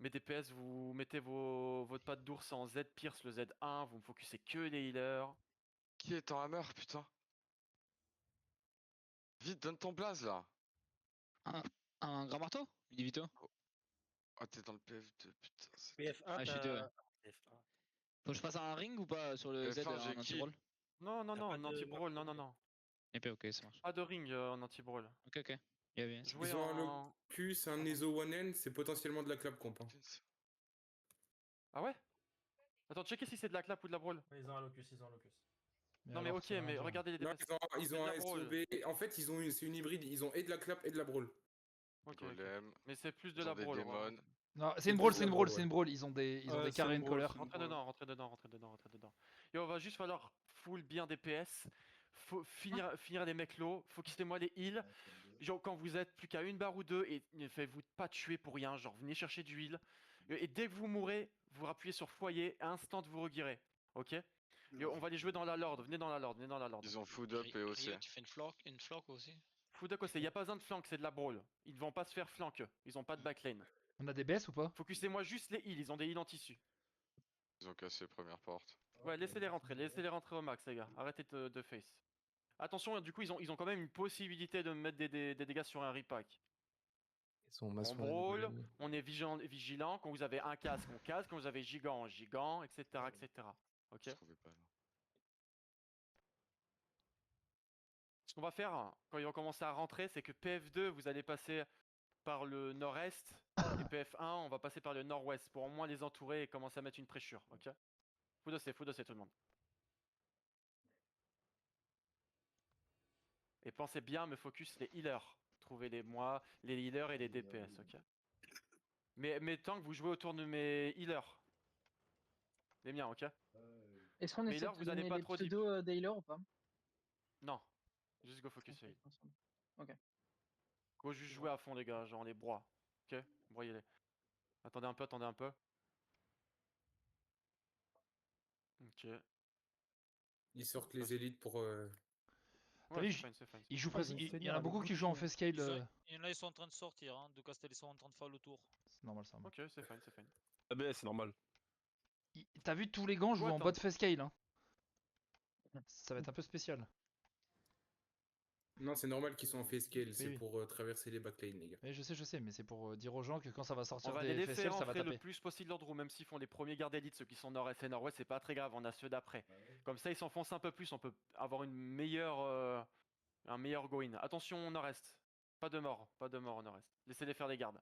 Mes DPS, vous mettez votre patte d'ours en Z pierce le Z1, vous me focussez que les healers. Qui est en hammer, putain? Vite, donne ton blaze là! Un grand marteau? Dis vite. Ah, t'es dans le PF2, putain. PF1, Ah, je suis deux, ouais. PF1. Faut que je passe un ring ou pas sur le Z F1, en j'ai qui anti-brawl? Non, non, Y'a non, pas en de anti-brawl, non, marteau, non, non. Épée, ok, ça marche. Pas de ring en anti-brawl. Ok, ok. Bien, bien. Jouez Ils ont un en... locus, un Nezo One N, c'est potentiellement de la clap comp. Hein. Ah ouais? Attends, checkez si c'est de la clap ou de la brawl. Ouais, ils ont un locus, ils ont un locus. Non mais alors, ok, ça veut rien mais dire. regardez les Non, DPS. ils ont de un la brawl. SOB. En fait, c'est une hybride. Ils ont et de la clap et de la brawl. Ok, ok. Golem. Mais c'est plus de Ils la ont des brawl. démons. Non, c'est C'est une brawl, plus c'est une la brawl, brawl, c'est une brawl. Ils ont des c'est carrés une and brawl, color. c'est une Rentrez dedans, rentrez dedans, rentrez dedans, rentrez dedans. Et on va juste falloir full bien DPS. Faut finir les mecs low. Focusez-moi les heals. Genre quand vous êtes plus qu'à une barre ou deux et ne faites-vous pas tuer pour rien. Genre venez chercher du heal. Et dès que vous mourrez, vous rappuyez sur foyer. Instant vous reguirez. Ok? Et on va les jouer dans la lord. Venez dans la lord. Venez dans la lord. Ils ont food up et aussi. Tu fais une flank aussi? Food up, il n'y a pas besoin de flank, c'est de la brawl. Ils vont pas se faire flank. Ils ont pas de backline. On a des BS ou pas? Focusez-moi juste les heals. Ils ont des heals en tissu. Ils ont cassé première porte. Ouais, laissez-les rentrer au max, les gars. Arrêtez de face. Attention, du coup, ils ont quand même une possibilité de mettre des dégâts sur un repack. Ils sont On masse brawl, on est vigilant. Quand vous avez un casque, on casque. Quand vous avez gigant, gigant, etc. etc. Ok. Je trouvais pas là. Ce qu'on va faire, quand ils vont commencer à rentrer, c'est que PF2, vous allez passer par le nord-est. Et PF1, on va passer par le nord-ouest pour au moins les entourer et commencer à mettre une pressure. Ok. Faut dosser tout le monde. Et pensez bien à me focus les healers. Trouvez les healers et les DPS, ok. Mais tant que vous jouez autour de mes healers. Les miens, ok. Est-ce qu'on Mais essaie là, de vous te allez donner pas les trop deep. pseudos d'healer ou pas? Non. Juste go focus les heals. Ok. Go juste jouer à fond les gars, genre les broies. Ok. Broyez-les. Attendez un peu, attendez un peu. Ok. Ils sortent les élites pour. T'as Ouais, vu, c'est fine, c'est fine. ils jouent Ah, presque. ils ont Il y Seigneur en a avec beaucoup qui beaucoup jouent en de- face scale. Il y en a, ils sont en train de sortir, hein. De Castel, ils sont en train de faire le tour. C'est normal ça. Ok, c'est fine, c'est fine. ABS, c'est normal. T'as vu tous les gants jouent Ouais, en attends. bot face scale. Hein. Ça va être un peu spécial. Non, c'est normal qu'ils soient en face scale. C'est oui. pour traverser les backlanes, les gars. Mais je sais, mais c'est pour dire aux gens que quand ça va On sortir va les des face laisser scale, ça va rentrer le taper. plus possible l'ordre ou même s'ils font les premiers gardes d'élite, ceux qui sont nord-est et nord-ouest, c'est pas très grave, on a ceux d'après. Comme ça ils s'enfoncent un peu plus, on peut avoir une meilleure, un meilleur go-in. Attention nord-est, pas de mort au nord-est. Laissez-les faire les gardes.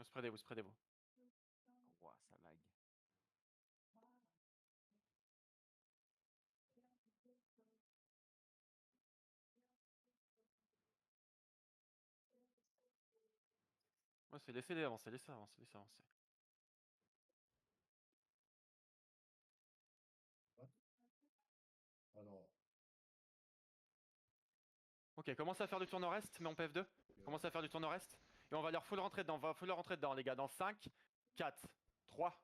Spreadez-vous, spreadez-vous. Ouah, ça lag. Ouais, c'est laissez-les avancer, laissez avancer, laissez avancer. Ok, commencez à faire du tour nord-est, mais en PF2. Commencez à faire du tour nord-est. Et on va leur full rentrer dedans, on va full leur rentrer dedans, les gars. Dans 5, 4, 3,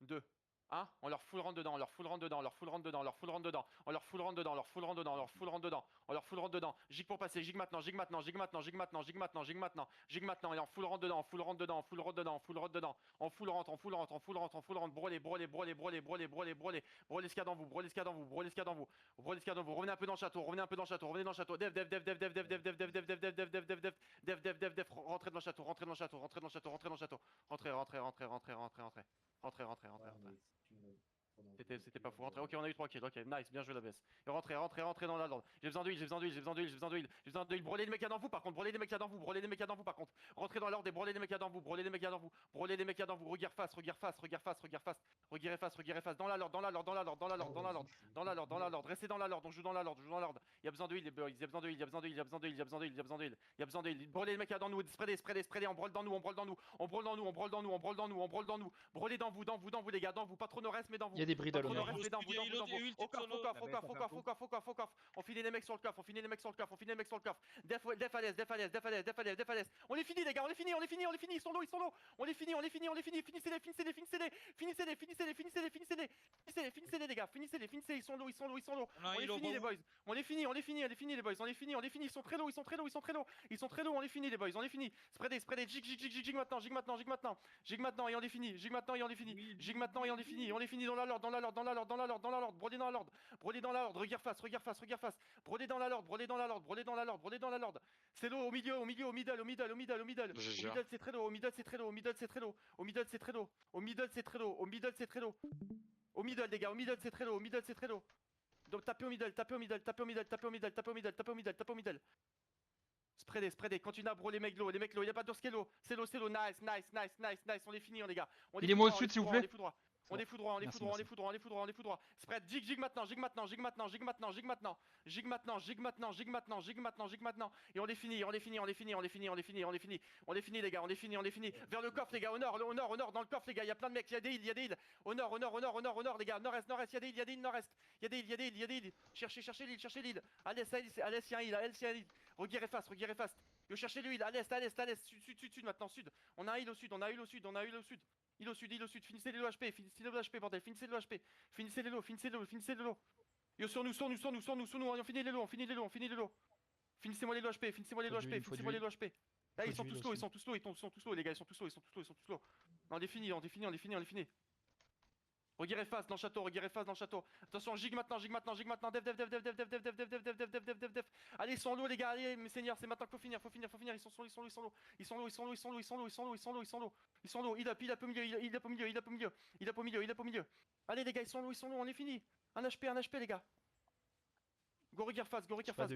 2, 1. On leur full rentre dedans, on leur full rentre dedans, on leur full rentre dedans, on leur full rentre dedans, on leur full rentre dedans, on leur full rentre dedans, on leur full rentre dedans, on leur full rentre dedans. Jig pour passer, jig maintenant, jig maintenant, jig maintenant, jig maintenant, jig maintenant, jig maintenant, jig maintenant. Et on full rentre dedans, on full rentre dedans, on full rentre dedans, on full rentre dedans. On full rentre, on full rentre, on full rentre, on full rentre. Brûlez, brûlez, brûlez, brûlez, brûlez, brûlez, brûlez. Brûlez ce qu'il y a dans vous, brûlez ce qu'il y a dans vous, brûlez ce qu'il y a dans vous. Brûlez ce qu'il y a dans vous. Revenez un peu dans le château, revenez un peu dans le château, revenez dans le château. Dev, dev, dev, dev, dev, dev, dev, dev, dev, dev, dev, dev, dev, dev, dev, dev, dev, dev, dev, dev, rentrez dans le château, rentrez dans le château, rentrez dans le château, rentrez dans le château. Rentrez, rentrez, rentrez, rentrez, rentrez, rentrez. Rentrez, rentrez, rentrez, rentrez. C'était pas fou, rentrez. Ok, on a eu 3 kills, ok, nice, bien joué la baisse. Et rentrez, rentrez, rentrez dans la lord. J'ai besoin d'huile, j'ai besoin d'huile, j'ai besoin d'huile, j'ai besoin d'huile, j'ai besoin d'huile. Brûlez les mecs dans vous par contre, brûlez les mecs dans vous, brûlez les mecs dans vous par contre. Rentrez dans l'ordre et brûlez les mecs dans vous, brûlez les mecs dans vous, brûlez les mecs dans vous. Regarde face, regarde face, regarde face, regarde face, regarde face, regarde face. Dans la lord, dans la lord, dans la lord, dans la lord, dans la lord, dans la lord, dans la lord. Restez dans la lord, on joue dans la lord, on joue dans la lord. Il y a besoin d'huile, les boys, il y a besoin d'huile, il y a besoin d'huile, il y a besoin d'huile, il y a besoin d'huile, il y a besoin d'huile, il y a besoin d'huile. Brûlez les mecs dans nous, spreadez, spreadez, spreadez, on brûle dans nous, on brûle dans nous, on brûle dans nous, on brûle dans nous, on brûle dans nous, on brûle dans nous. Brûlez dans vous, dans vous, dans vous les gars, dans vous, pas trop nord-est mais dans vous. Il y a des bridles Pas au trop nord. nord-est mais dans vous, dans vous, dans vous. Au coffre, au coffre, au coffre, au coffre, au coffre, au coffre, au coffre. On finit les mecs sur le coffre, on finit les mecs sur le coffre, on finit les mecs sur le coffre. Def à l'aise, def à l'aise, def à l'aise, def à l'aise, def à l'aise. On les finit les gars, on les finit, on les finit, on les finit, ils sont low, ils sont low. On les finit, on les finit, on les finit, finissez-les, finissez-les, finissez-les, finissez-les, finissez-les, finissez-les, finissez-les, finissez-les, finissez-les les gars, finissez-les, finissez-les, ils sont low, ils sont low, ils sont low. low. On a un On heal est au fini les bas. boys. On est fini les boys. On est fini. Ils sont très low, ils sont très low. Ils sont très low, on est fini les boys. On est fini. Spreadez. Jig maintenant. Jig maintenant et on est fini. Jig maintenant et on est fini. On est fini dans la lord. Brodé dans la lord. Regarde face. Brodé dans la lord. C'est low au milieu. Au middle. GG. Au middle c'est très low. Au middle c'est très low. Au middle les gars, au middle c'est très low. Donc tapez au middle. Spreadez. Continue à bro les mecs low. Il y a pas d'or, c'est low. C'est low. Nice. On est fini les gars. Il est moi au sud, s'il vous plaît. On est foudroie. Spread, jig maintenant. Et on est fini. On est fini les gars, on est fini. Vers le coffre les gars, au nord, dans le coffre les gars, il y a plein de mecs, il y a des îles. Au nord les gars, nord-est, il y a des îles. Cherchez l'île. Allez, il y a un île. Reguerrez face. Yo, cherchez l'île, à l'est, sud maintenant, sud. On a un île au sud. Île au sud, finissez les low HP, bordel, finissez les low. Yo, sur nous, on finit les low. Finissez-moi les low HP, Là, ils sont tous low, les gars, ils sont tous low. On est fini. Reguerrez face dans le château. Attention, jig maintenant. Dev. Allez, ils sont low les gars, allez mes seigneurs, c'est maintenant qu'il faut finir. Ils sont low. Il up au milieu. Allez les gars, ils sont low, on est fini. Un HP les gars. Go regarde face. J'ai pas de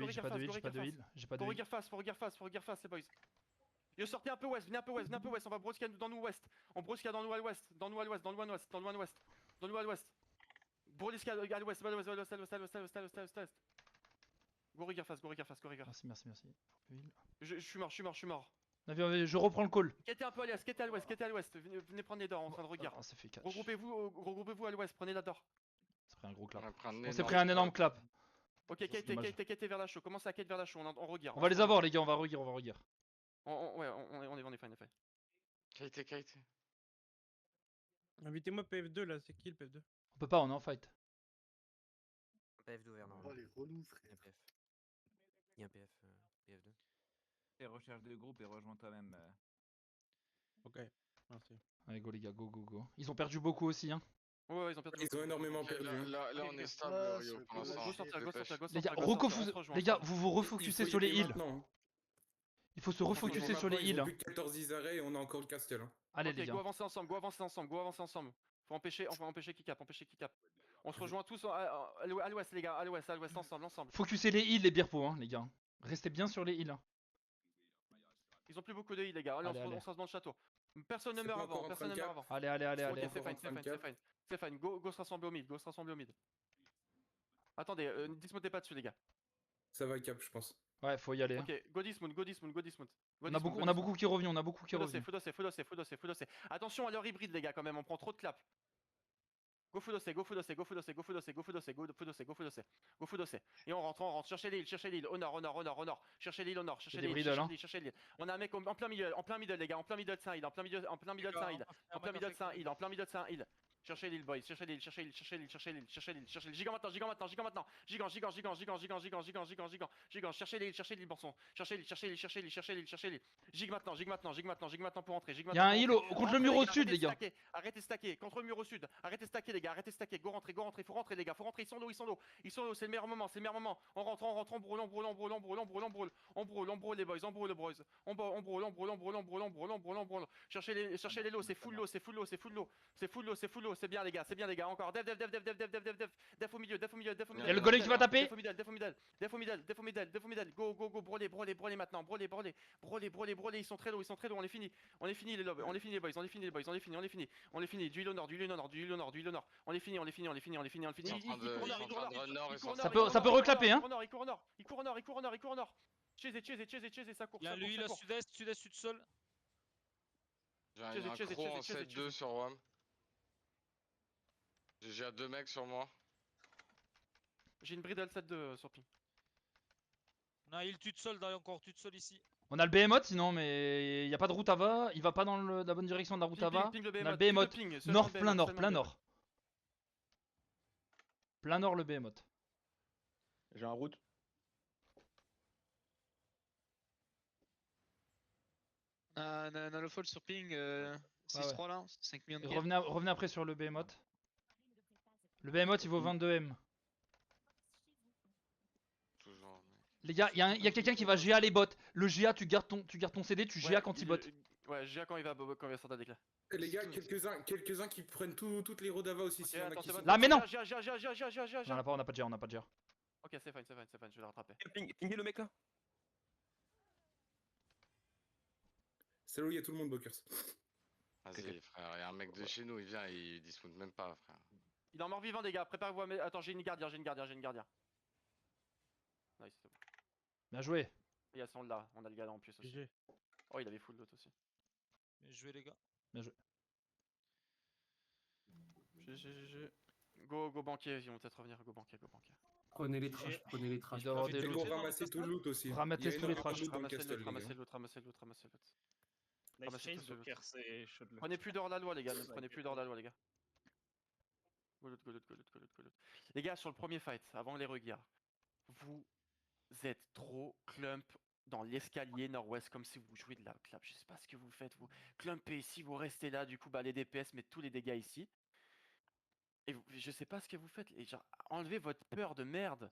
heal. Faut regarde face les boys. Yo, sortez un peu west, venez un peu west, on va brosca dans nous west. On brosca dans nous à l'ouest. Brosca à l'ouest. Go regarde face. Merci. Heal. Je suis mort. Je reprends le call. Quittez un peu à l'ouest. Venez prendre les dors en train de regarder. Ah, ça fait catch. Regroupez-vous à l'ouest, prenez la dor. Ça pris un gros clap. On On s'est pris un énorme clap. Ok, C'est dommage. quitté vers la show. Commencez à quête vers la show, on regarde. On va les avoir les gars, on va regarder. Ouais, on est fine. Kite. Invitez-moi PF2 là, c'est qui le PF2? On peut pas, on est en fight. PF d'ouvert, non. Oh, les relous, frère. Il y a un PF. PF2. Et recherche de groupe et rejoins toi-même. Ok, merci. Allez go les gars, go. Ils ont perdu beaucoup aussi hein. Ouais, ils ont perdu. Ils ont énormément Ok, perdu. là, on est stable, Ah, Rio, c'est pour l'instant. Go central. Les gars, les gars, vous vous refocusez sur les heals. Il faut se refocuser sur les Ils heals. ont plus de 14 Isarets et on a encore le castel. Hein. Allez Ok, les gars. go avancer ensemble. Faut empêcher Kikap. On se rejoint tous à l'ouest les gars, à l'ouest ensemble. Focussez les heals les birpos hein les gars. Restez bien sur les heals. Hein. Ils ont plus beaucoup de heal les gars, allez, Allez. on se lance dans le château. Personne ne C'est meurt pas avant, encore en train de cap. Allez. Ok, Allez. c'est fine. Go se rassembler au mid. Attendez, dismotez pas dessus les gars. Ça va cap, je pense. Ouais, faut y aller. Hein. Ok, go dismount. On a beaucoup qui revient, Faut dosser. Attention à leur hybride les gars quand même, on prend trop de clap. Go full dosser. Et on rentre. Cherchez l'île. Au nord. Cherchez l'île. On a un mec en plein milieu les gars, en plein milieu de Saint-Île. Cherchez l'île, boys. Cherchez l'île. Gigant maintenant. Gigant. Cherchez l'île, Borson. Cherchez l'île. Gig maintenant pour entrer. Y'a un heal contre le mur au sud les gars. Arrêtez de stacker. Contre le mur au sud. Arrêtez de stacker les gars. Go rentrer. Faut rentrer les gars. Ils sont low. C'est le meilleur moment. On rentre. On brûle les boys. On brûle. Cherchez les lots. C'est full low. C'est bien les gars. Encore. Def au milieu. Y'a le golem qui va taper. Def au middle. Go. Brûlez maintenant. Brûlez. Ils sont très low. On est fini les lobes. On est fini les boys. On est fini. Du heal au nord. On est fini. Ça peut reclaper hein. Il court au nord. Chase, ça court. Il y a lui là, sud-est, sud-sol. J'ai un croc en 7-2 sur WAM. J'ai 2 mecs sur moi. J'ai une bridle 7-2 sur ping. On a heal tout seul ici. On a le behemoth sinon mais y a pas de route à va. Il va pas dans la bonne direction de la route à va. On a le behemoth. Nord, plein nord. Plein nord le behemoth. J'ai un route. On a le fall sur ping 6-3 là, 5 millions de Et gear. revenez après sur le Behemoth. Le Behemoth il vaut 22 M. Toujours. Les gars, y a quelqu'un qui va GA les bots. Le GA, tu gardes ton CD, tu GA quand il bot. Ouais, GA quand il va sortir des clés. Les gars, quelques-uns qui prennent toutes les rodavas aussi. Ok, s'il y en a attends, qui c'est sont- bon. Là, mais non. GA. On a pas de GA. Ok, c'est fine, je vais le rattraper. Pingez le mec là. C'est là où il y a tout le monde, Bokers. Vas-y, frère, il y a un mec de chez nous, il vient, il dismount même pas, frère. Il est en mort vivant, les gars, préparez-vous à mettre. Attends, j'ai une gardien. Nice, c'est bon. Bien joué. Les gars sont là, on a le gars là en plus aussi. GG. Oh, il avait full loot aussi. Bien joué les gars. Bien joué. GG. Go banquier, ils vont peut-être revenir. Go banquier. Prenez les trash, prenez les trash. Il doit avoir des Ils loots. vont ramasser tout le loot aussi. Ramasser Il y a tous les énormément trash. de loot dans le Ramassez castle, le les gars. ramassez le loot. Nice Ramassez chase, tous le loot. Docker, c'est chaud de le. Prenez plus d'hors la loi, les gars. Ne prenez plus d'hors la loi, les gars. Go loot. Les gars, sur le premier fight, avant les regards, vous êtes trop clump dans l'escalier nord-ouest comme si vous jouiez de la clap. Je sais pas ce que vous faites, vous clumpez ici, vous restez là, du coup, bah les DPS mettent tous les dégâts ici. Et je sais pas ce que vous faites, et genre, enlevez votre peur de merde.